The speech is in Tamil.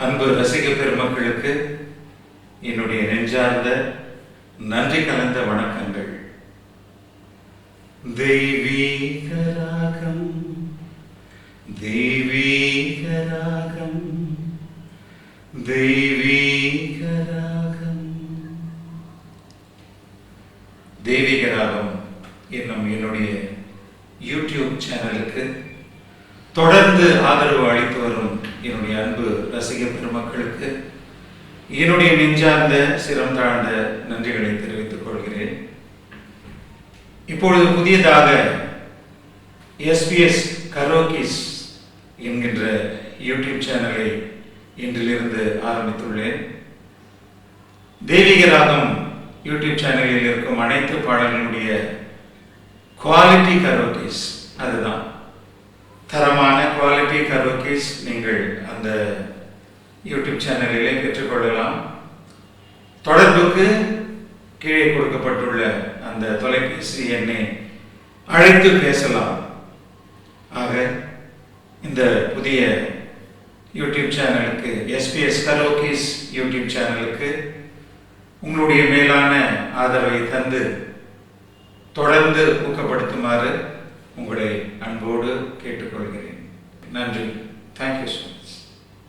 அன்பு ரசிக பெருமக்களுக்கு என்னுடைய நெஞ்சார்ந்த நன்றி கலந்த வணக்கங்கள். தெய்வீக ராகம், தெய்வீக ராகம், தெய்வீக ராகம். தெய்வீக ராகம் என்னும் என்னுடைய யூடியூப் சேனலுக்கு தொடர்ந்து ஆதரவு அளித்து வரும் என்னுடைய அன்பு ரசிக பெருமக்களுக்கு என்னுடைய நெஞ்சார்ந்த சிரம் தாழ்ந்த நன்றிகளை தெரிவித்துக் கொள்கிறேன். இப்பொழுது புதியதாக SBS கரோக்கிஸ் என்கின்ற யூடியூப் சேனலை இன்றிலிருந்து ஆரம்பித்துள்ளேன். தெய்வீக ராகம் யூடியூப் சேனலில் இருக்கும் அனைத்து பாடல்களுடைய குவாலிட்டி கரோக்கிஸ், அதுதான் தரமான குவாலிட்டி கரோக்கிஸ் நீங்கள் அந்த யூடியூப் சேனலிலே பெற்றுக்கொள்ளலாம். தொடர்புக்கு கீழே கொடுக்கப்பட்டுள்ள அந்த தொலைபேசி எண்ணை அழைத்து பேசலாம். ஆக இந்த புதிய யூடியூப் சேனலுக்கு, SBS கரோக்கிஸ் யூடியூப் சேனலுக்கு உங்களுடைய மேலான ஆதரவை தந்து தொடர்ந்து ஊக்கப்படுத்துமாறு உங்களை அன்போடு கேட்டுக்கொள்கிறேன். நன்றி. தேங்க்யூ.